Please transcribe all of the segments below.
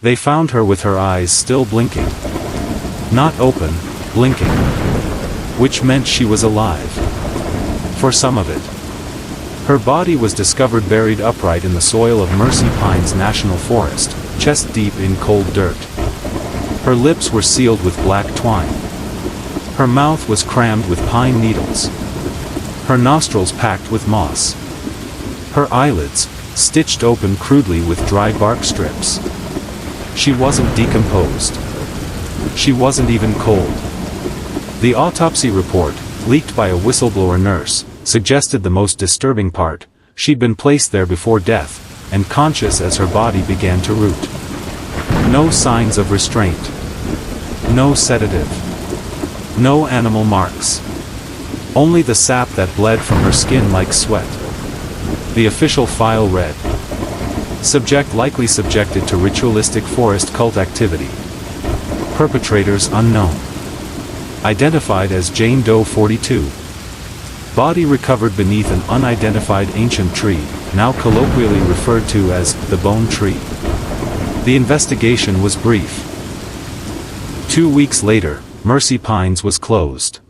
They found her with her eyes still blinking. Not open, blinking. Which meant she was alive. For some of it. Her body was discovered buried upright in the soil of Mercy Pines National Forest, chest deep in cold dirt. Her lips were sealed with black twine. Her mouth was crammed with pine needles. Her nostrils packed with moss. Her eyelids, stitched open crudely with dry bark strips. She wasn't decomposed. She wasn't even cold. The autopsy report, leaked by a whistleblower nurse, suggested the most disturbing part: she'd been placed there before death, and conscious as her body began to root. No signs of restraint. No sedative. No animal marks. Only the sap that bled from her skin like sweat. The official file read: subject likely subjected to ritualistic forest cult activity. Perpetrators unknown. Identified as Jane Doe 42. Body recovered beneath an unidentified ancient tree, now colloquially referred to as the Bone Tree. The investigation was brief. 2 weeks later, Mercy Pines was closed.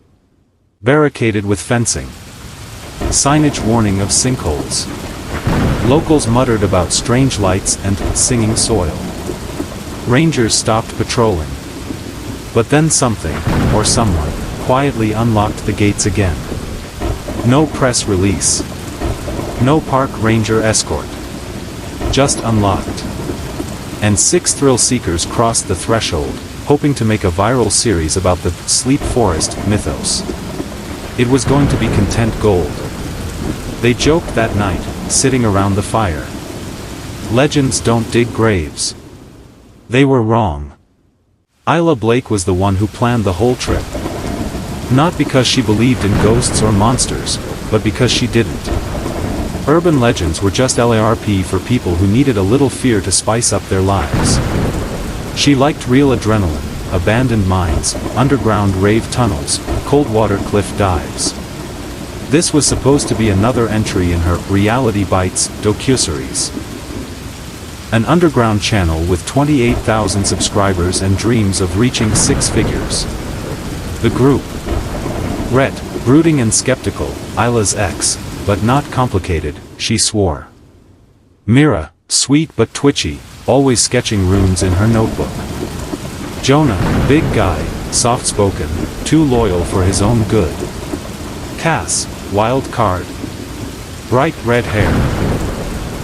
Barricaded with fencing. Signage warning of sinkholes. Locals muttered about strange lights and singing soil. Rangers stopped patrolling. But then something, or someone, quietly unlocked the gates again. No press release. No park ranger escort. Just unlocked. And 6 thrill seekers crossed the threshold, hoping to make a viral series about the Sleep Forest mythos. It was going to be content gold. They joked that night, sitting around the fire. Legends don't dig graves. They were wrong. Isla Blake was the one who planned the whole trip. Not because she believed in ghosts or monsters, but because she didn't. Urban legends were just LARP for people who needed a little fear to spice up their lives. She liked real adrenaline, abandoned mines, underground rave tunnels, cold water cliff dives. This was supposed to be another entry in her Reality Bites docuseries. An underground channel with 28,000 subscribers and dreams of reaching 6 figures. The group. Rhett, brooding and skeptical, Isla's ex, but not complicated, she swore. Mira, sweet but twitchy, always sketching runes in her notebook. Jonah, big guy, soft-spoken, too loyal for his own good. Cass, wild card. Bright red hair.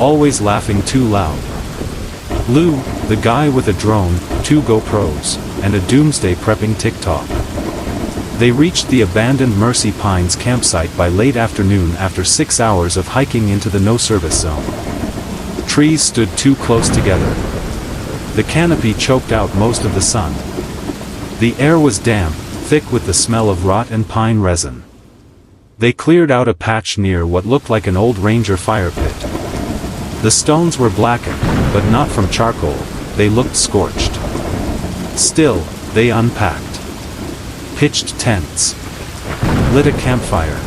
Always laughing too loud. Lou, the guy with a drone, 2 GoPros, and a doomsday prepping TikTok. They reached the abandoned Mercy Pines campsite by late afternoon after 6 hours of hiking into the no-service zone. Trees stood too close together. The canopy choked out most of the sun. The air was damp, thick with the smell of rot and pine resin. They cleared out a patch near what looked like an old ranger fire pit. The stones were blackened, but not from charcoal, they looked scorched. Still, they unpacked. Pitched tents. Lit a campfire.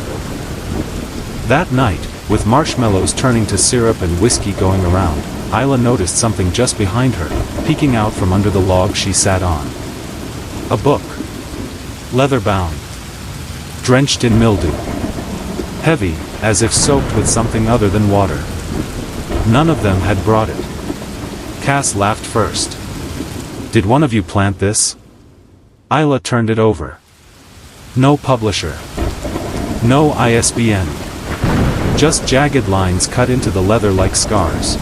That night, with marshmallows turning to syrup and whiskey going around, Isla noticed something just behind her, peeking out from under the log she sat on. A book. Leather-bound. Drenched in mildew. Heavy, as if soaked with something other than water. None of them had brought it. Cass laughed first. Did one of you plant this? Isla turned it over. No publisher. No ISBN. Just jagged lines cut into the leather like scars.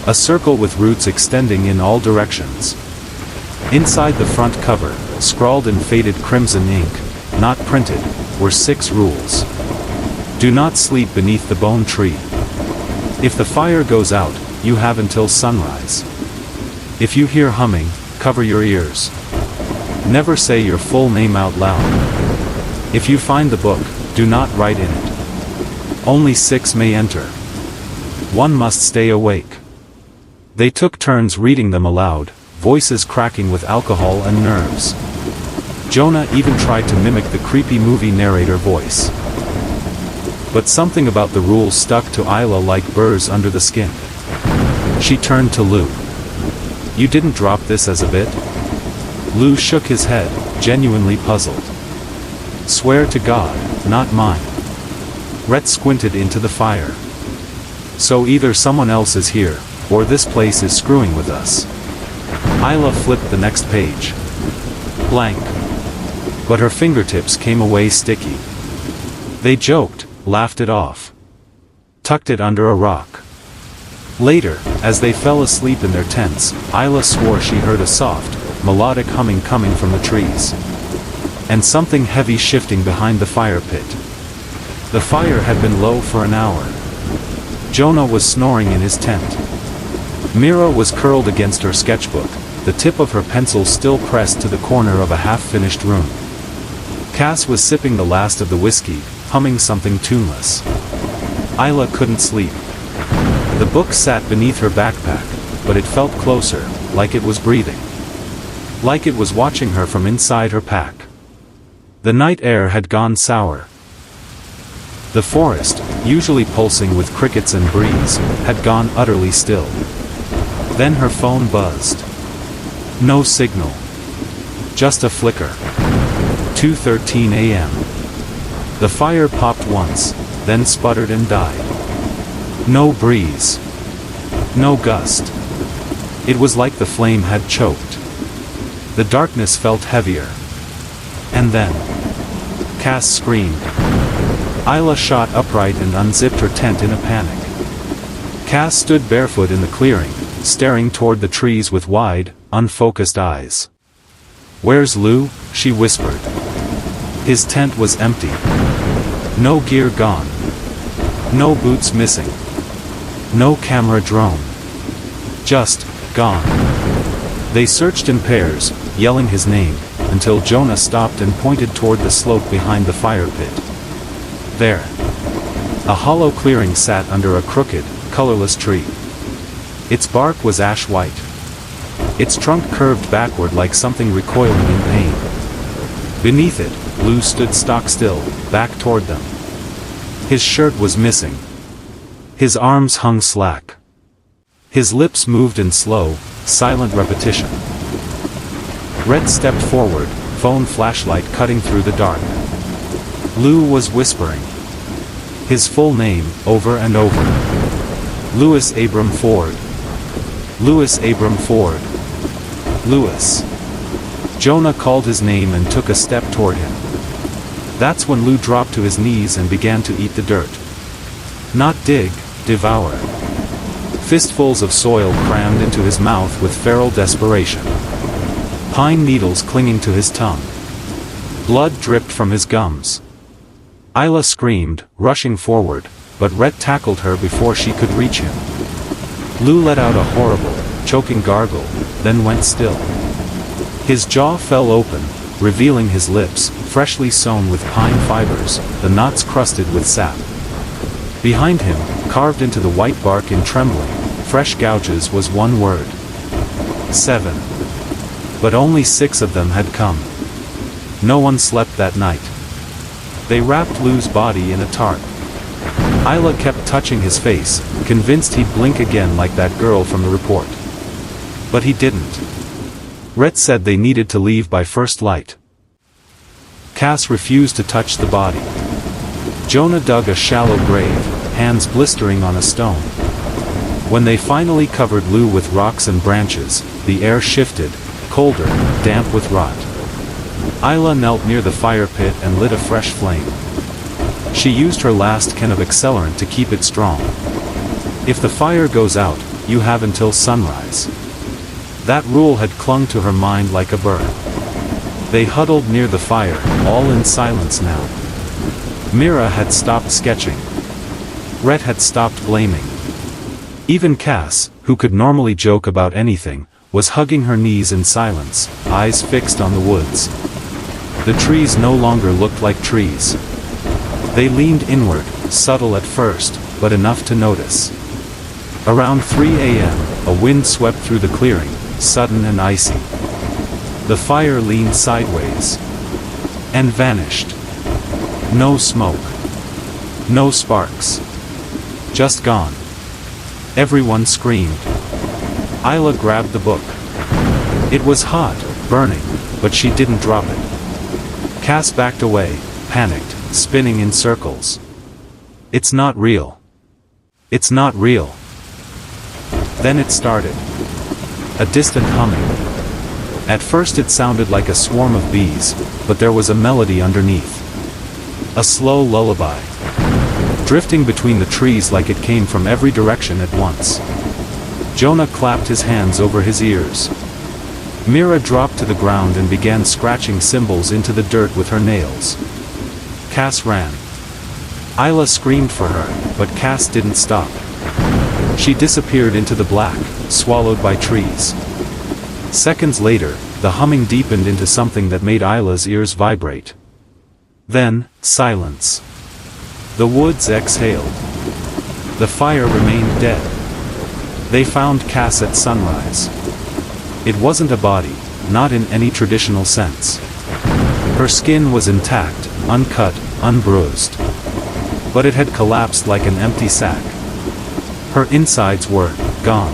A circle with roots extending in all directions. Inside the front cover, scrawled in faded crimson ink, not printed, were 6 rules. Do not sleep beneath the bone tree. If the fire goes out, you have until sunrise. If you hear humming, cover your ears. Never say your full name out loud. If you find the book, do not write in it. Only 6 may enter. 1 must stay awake. They took turns reading them aloud, voices cracking with alcohol and nerves. Jonah even tried to mimic the creepy movie narrator voice. But something about the rules stuck to Isla like burrs under the skin. She turned to Lou. You didn't drop this as a bit? Lou shook his head, genuinely puzzled. Swear to God, not mine. Rhett squinted into the fire. So either someone else is here, or this place is screwing with us. Isla flipped the next page. Blank. But her fingertips came away sticky. They joked, laughed it off. Tucked it under a rock. Later, as they fell asleep in their tents, Isla swore she heard a soft, melodic humming coming from the trees. And something heavy shifting behind the fire pit. The fire had been low for an hour. Jonah was snoring in his tent. Mira was curled against her sketchbook, the tip of her pencil still pressed to the corner of a half-finished room. Cass was sipping the last of the whiskey, humming something tuneless. Isla couldn't sleep. The book sat beneath her backpack, but it felt closer, like it was breathing. Like it was watching her from inside her pack. The night air had gone sour. The forest, usually pulsing with crickets and breeze, had gone utterly still. Then her phone buzzed. No signal. Just a flicker. 2:13 a.m. The fire popped once, then sputtered and died. No breeze. No gust. It was like the flame had choked. The darkness felt heavier. And then Cass screamed. Isla shot upright and unzipped her tent in a panic. Cass stood barefoot in the clearing, staring toward the trees with wide, unfocused eyes. "Where's Lou?" she whispered. His tent was empty. No gear gone. No boots missing. No camera drone. Just gone. They searched in pairs, yelling his name, until Jonah stopped and pointed toward the slope behind the fire pit. There. A hollow clearing sat under a crooked, colorless tree. Its bark was ash white. Its trunk curved backward like something recoiling in pain. Beneath it, Lou stood stock still, back toward them. His shirt was missing. His arms hung slack. His lips moved in slow, silent repetition. Red stepped forward, phone flashlight cutting through the dark. Lou was whispering his full name, over and over. Louis Abram Ford. Louis Abram Ford. Louis. Jonah called his name and took a step toward him. That's when Lou dropped to his knees and began to eat the dirt. Not dig, devour. Fistfuls of soil crammed into his mouth with feral desperation. Pine needles clinging to his tongue. Blood dripped from his gums. Isla screamed, rushing forward, but Rhett tackled her before she could reach him. Lou let out a horrible, choking gargle, then went still. His jaw fell open, revealing his lips, freshly sewn with pine fibers, the knots crusted with sap. Behind him, carved into the white bark in trembling, fresh gouges was one word. 7. But only 6 of them had come. No one slept that night. They wrapped Lou's body in a tarp. Isla kept touching his face, convinced he'd blink again like that girl from the report. But he didn't. Rhett said they needed to leave by first light. Cass refused to touch the body. Jonah dug a shallow grave, hands blistering on a stone. When they finally covered Lou with rocks and branches, the air shifted, colder, damp with rot. Isla knelt near the fire pit and lit a fresh flame. She used her last can of accelerant to keep it strong. If the fire goes out, you have until sunrise. That rule had clung to her mind like a burr. They huddled near the fire, all in silence now. Mira had stopped sketching. Rhett had stopped blaming. Even Cass, who could normally joke about anything, was hugging her knees in silence, eyes fixed on the woods. The trees no longer looked like trees. They leaned inward, subtle at first, but enough to notice. Around 3 a.m., a wind swept through the clearing, sudden and icy. The fire leaned sideways. And vanished. No smoke. No sparks. Just gone. Everyone screamed. Isla grabbed the book. It was hot, burning, but she didn't drop it. Cass backed away, panicked, spinning in circles. It's not real. It's not real. Then it started. A distant humming. At first it sounded like a swarm of bees, but there was a melody underneath. A slow lullaby. Drifting between the trees like it came from every direction at once. Jonah clapped his hands over his ears. Mira dropped to the ground and began scratching cymbals into the dirt with her nails. Cass ran. Isla screamed for her, but Cass didn't stop. She disappeared into the black, swallowed by trees. Seconds later, the humming deepened into something that made Isla's ears vibrate. Then, silence. The woods exhaled. The fire remained dead. They found Cass at sunrise. It wasn't a body, not in any traditional sense. Her skin was intact, uncut, unbruised. But it had collapsed like an empty sack. Her insides were gone.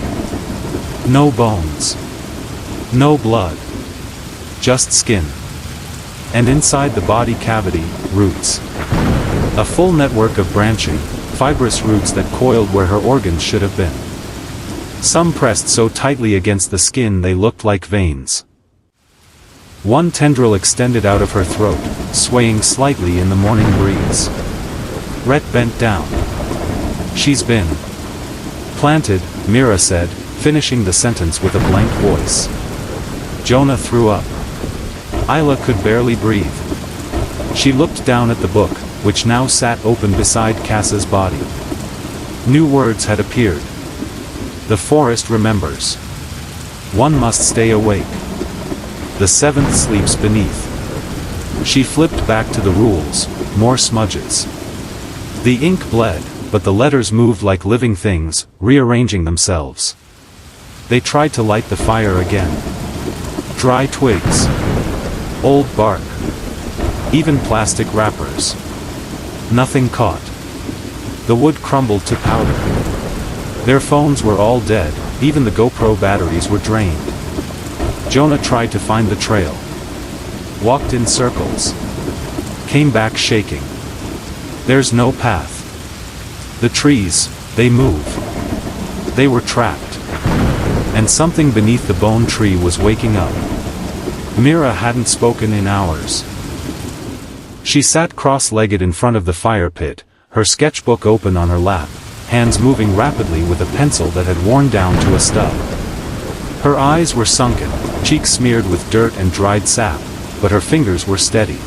No bones. No blood. Just skin. And inside the body cavity, roots. A full network of branching, fibrous roots that coiled where her organs should have been. Some pressed so tightly against the skin they looked like veins. One tendril extended out of her throat, swaying slightly in the morning breeze. Rhett bent down. She's been planted, Mira said, finishing the sentence with a blank voice. Jonah threw up. Isla could barely breathe. She looked down at the book, which now sat open beside Cass's body. New words had appeared. The forest remembers. One must stay awake. The seventh sleeps beneath. She flipped back to the rules, more smudges. The ink bled, but the letters moved like living things, rearranging themselves. They tried to light the fire again. Dry twigs. Old bark. Even plastic wrappers. Nothing caught. The wood crumbled to powder. Their phones were all dead, even the GoPro batteries were drained. Jonah tried to find the trail. Walked in circles. Came back shaking. There's no path. The trees, they move. They were trapped. And something beneath the bone tree was waking up. Mira hadn't spoken in hours. She sat cross-legged in front of the fire pit, her sketchbook open on her lap, hands moving rapidly with a pencil that had worn down to a stub. Her eyes were sunken, cheeks smeared with dirt and dried sap, but her fingers were steady.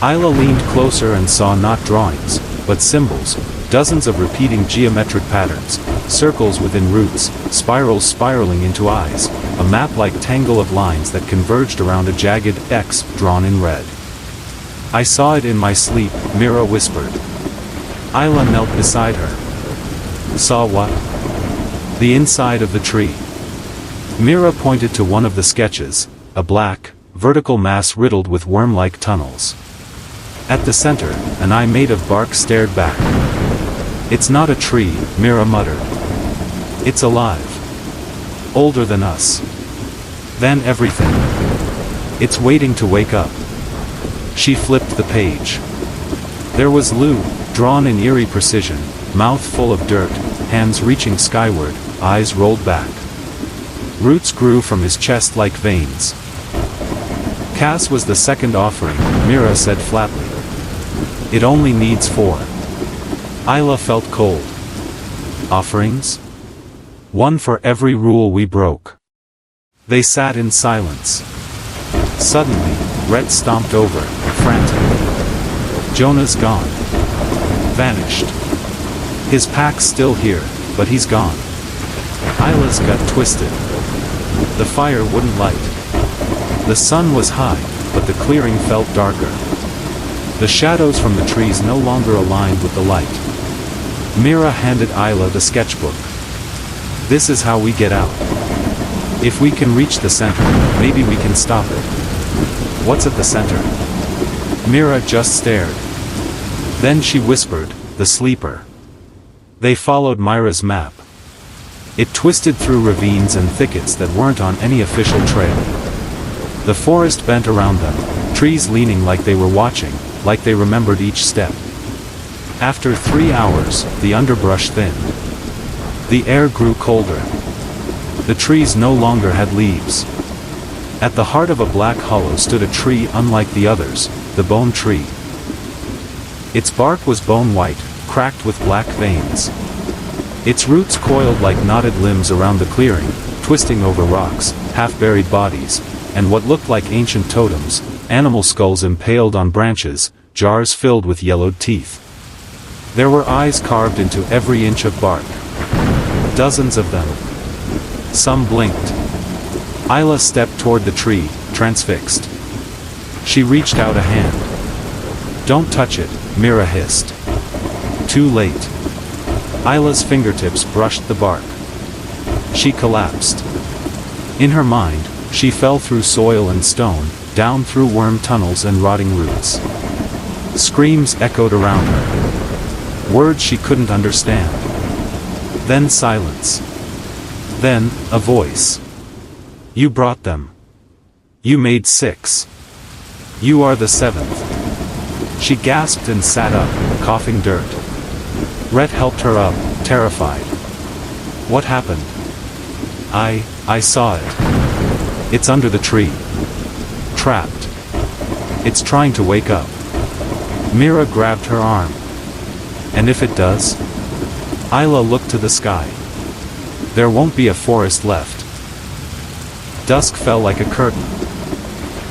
Isla leaned closer and saw not drawings, but symbols, dozens of repeating geometric patterns, circles within roots, spirals spiraling into eyes, a map-like tangle of lines that converged around a jagged X drawn in red. I saw it in my sleep, Mira whispered. Isla knelt beside her. Saw what? The inside of the tree. Mira pointed to one of the sketches, a black, vertical mass riddled with worm-like tunnels. At the center, an eye made of bark stared back. It's not a tree, Mira muttered. It's alive. Older than us. Than everything. It's waiting to wake up. She flipped the page. There was Lou, drawn in eerie precision, mouth full of dirt, hands reaching skyward, eyes rolled back. Roots grew from his chest like veins. Cass was the second offering, Mira said flatly. It only needs 4. Isla felt cold. Offerings? One for every rule we broke. They sat in silence. Suddenly, Rhett stomped over, frantic. Jonah's gone. Vanished. His pack's still here, but he's gone. Isla's gut twisted. The fire wouldn't light. The sun was high, but the clearing felt darker. The shadows from the trees no longer aligned with the light. Mira handed Isla the sketchbook. This is how we get out. If we can reach the center, maybe we can stop it. What's at the center? Mira just stared. Then she whispered, the sleeper. They followed Myra's map. It twisted through ravines and thickets that weren't on any official trail. The forest bent around them, trees leaning like they were watching, like they remembered each step. After 3 hours, the underbrush thinned. The air grew colder. The trees no longer had leaves. At the heart of a black hollow stood a tree unlike the others, the bone tree. Its bark was bone white, cracked with black veins. Its roots coiled like knotted limbs around the clearing, twisting over rocks, half-buried bodies, and what looked like ancient totems, animal skulls impaled on branches, jars filled with yellowed teeth. There were eyes carved into every inch of bark. Dozens of them. Some blinked. Isla stepped toward the tree, transfixed. She reached out a hand. "Don't touch it," Mira hissed. Too late. Isla's fingertips brushed the bark. She collapsed. In her mind, she fell through soil and stone, down through worm tunnels and rotting roots. Screams echoed around her. Words she couldn't understand. Then silence. Then, a voice. "You brought them. You made 6. You are the 7th. She gasped and sat up, coughing dirt. Rhett helped her up, terrified. "What happened?" I saw it. It's under the tree. Trapped. It's trying to wake up." Mira grabbed her arm. "And if it does?" Isla looked to the sky. "There won't be a forest left." Dusk fell like a curtain.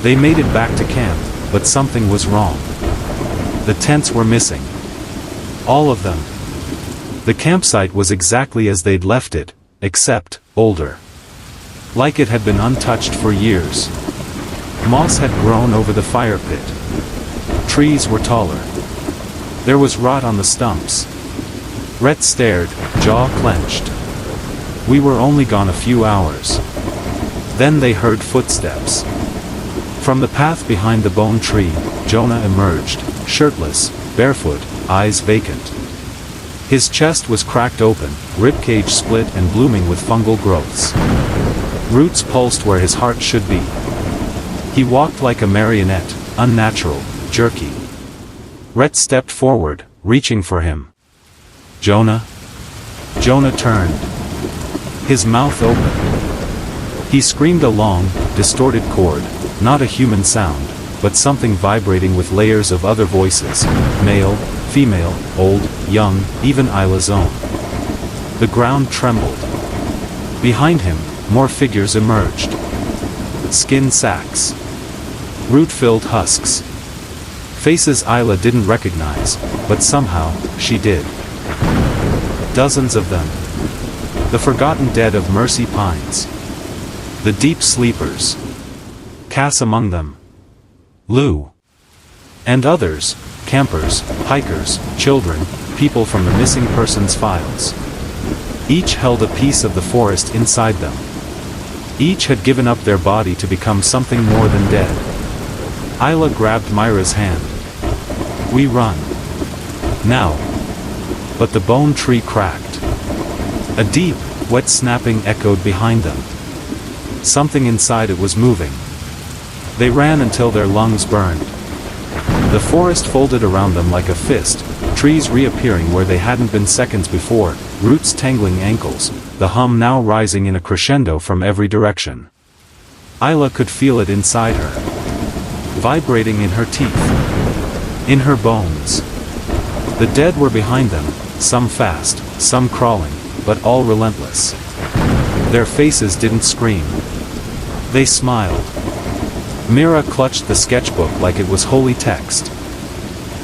They made it back to camp, but something was wrong. The tents were missing. All of them. The campsite was exactly as they'd left it, except, older. Like it had been untouched for years. Moss had grown over the fire pit. Trees were taller. There was rot on the stumps. Rhett stared, jaw clenched. We were only gone a few hours. Then they heard footsteps. From the path behind the bone tree, Jonah emerged, shirtless, barefoot, eyes vacant. His chest was cracked open, ribcage split and blooming with fungal growths. Roots pulsed where his heart should be. He walked like a marionette, unnatural, jerky. Rhett stepped forward, reaching for him. "Jonah?" Jonah turned. His mouth opened. He screamed a long, distorted chord, not a human sound, but something vibrating with layers of other voices, male, female, old, young, even Isla's own. The ground trembled. Behind him, more figures emerged. Skin sacks. Root-filled husks. Faces Isla didn't recognize, but somehow, she did. Dozens of them. The forgotten dead of Mercy Pines. The deep sleepers. Cass among them. Lou. And others, campers, hikers, children, people from the missing persons files. Each held a piece of the forest inside them. Each had given up their body to become something more than dead. Isla grabbed Myra's hand. "We run. Now." But the bone tree cracked. A deep, wet snapping echoed behind them. Something inside it was moving. They ran until their lungs burned. The forest folded around them like a fist, trees reappearing where they hadn't been seconds before, roots tangling ankles, the hum now rising in a crescendo from every direction. Isla could feel it inside her. Vibrating in her teeth. In her bones. The dead were behind them, some fast, some crawling, but all relentless. Their faces didn't scream. They smiled. Mira clutched the sketchbook like it was holy text.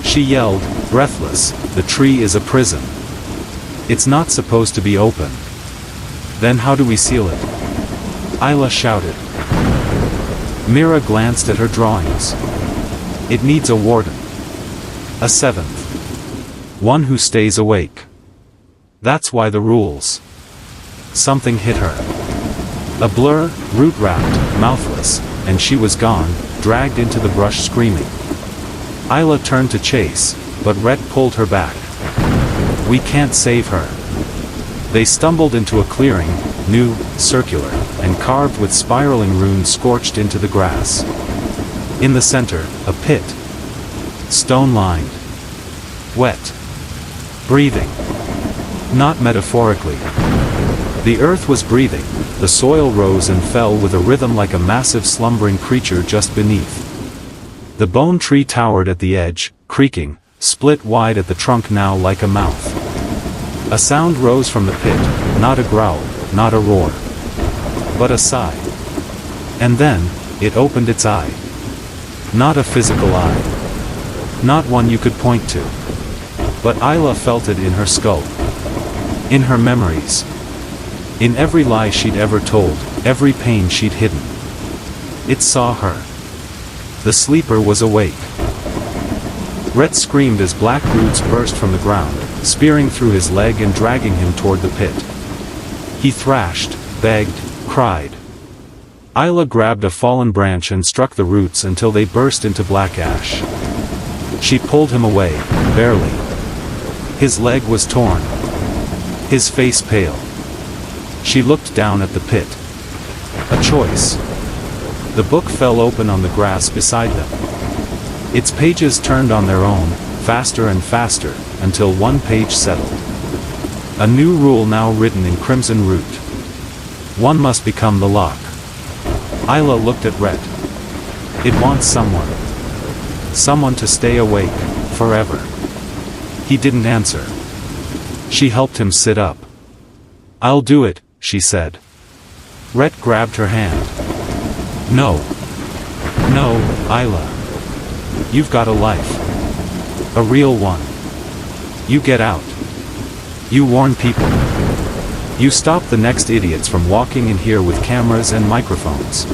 She yelled, breathless, "The tree is a prison. It's not supposed to be open." "Then how do we seal it?" Isla shouted. Mira glanced at her drawings. "It needs a warden. A 7th. One who stays awake. That's why the rules." Something hit her. A blur, root-wrapped, mouthless, and she was gone, dragged into the brush screaming. Isla turned to chase, but Rhett pulled her back. "We can't save her. They stumbled into a clearing, new, circular, and carved with spiraling runes scorched into the grass. In the center, a pit. Stone-lined. Wet. Breathing. Not metaphorically. The earth was breathing, the soil rose and fell with a rhythm like a massive slumbering creature just beneath. The bone tree towered at the edge, creaking, split wide at the trunk now like a mouth. A sound rose from the pit, not a growl, not a roar, but a sigh. And then, it opened its eye. Not a physical eye. Not one you could point to. But Isla felt it in her skull. In her memories. In every lie she'd ever told, every pain she'd hidden. It saw her. The sleeper was awake. Rhett screamed as black roots burst from the ground, spearing through his leg and dragging him toward the pit. He thrashed, begged, cried. Isla grabbed a fallen branch and struck the roots until they burst into black ash. She pulled him away, barely. His leg was torn. His face pale. She looked down at the pit. A choice. The book fell open on the grass beside them. Its pages turned on their own, faster and faster, until one page settled. A new rule now written in crimson root. One must become the lock. Isla looked at Rhett. It wants someone. Someone to stay awake, forever. He didn't answer. She helped him sit up. "I'll do it," she said. Rhett grabbed her hand. "No. No, Isla. You've got a life. A real one. You get out. You warn people. You stop the next idiots from walking in here with cameras and microphones.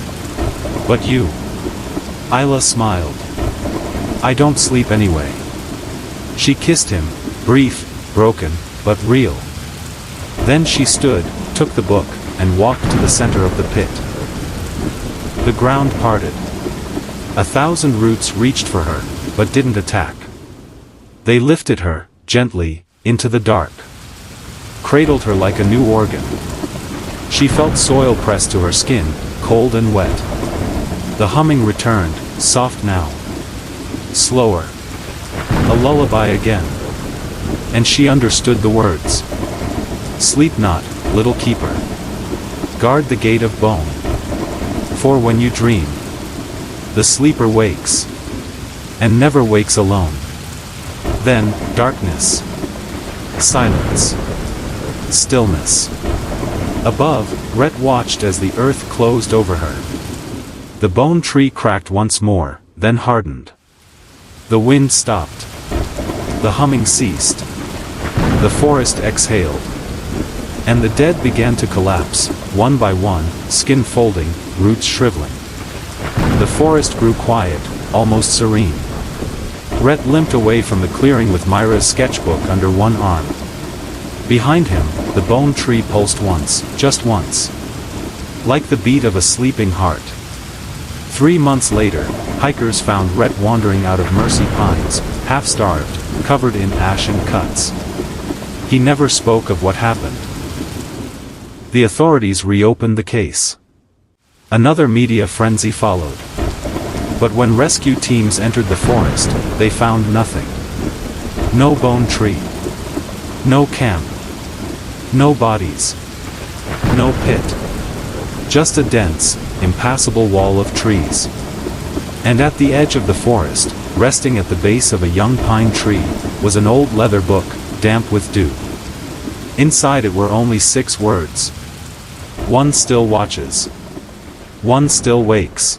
But you..." Isla smiled. "I don't sleep anyway." She kissed him, brief, broken, but real. Then she stood, took the book, and walked to the center of the pit. The ground parted. 1,000 roots reached for her, but didn't attack. They lifted her, gently, into the dark. Cradled her like a new organ. She felt soil pressed to her skin, cold and wet. The humming returned, soft now. Slower. A lullaby again. And she understood the words. "Sleep not, little keeper. Guard the gate of bone. For when you dream, the sleeper wakes. And never wakes alone. Then, darkness. Silence. Stillness." Above, Rhett watched as the earth closed over her. The bone tree cracked once more, then hardened. The wind stopped. The humming ceased. The forest exhaled. And the dead began to collapse, one by one, skin folding, roots shriveling. The forest grew quiet, almost serene. Rhett limped away from the clearing with Myra's sketchbook under one arm. Behind him, the bone tree pulsed once, just once. Like the beat of a sleeping heart. 3 months later, hikers found Rhett wandering out of Mercy Pines, half-starved, covered in ash and cuts. He never spoke of what happened. The authorities reopened the case. Another media frenzy followed. But when rescue teams entered the forest, they found nothing. No bone tree. No camp. No bodies. No pit. Just a dense, impassable wall of trees. And at the edge of the forest, resting at the base of a young pine tree, was an old leather book, damp with dew. Inside it were only 6 words. One still watches. One still wakes.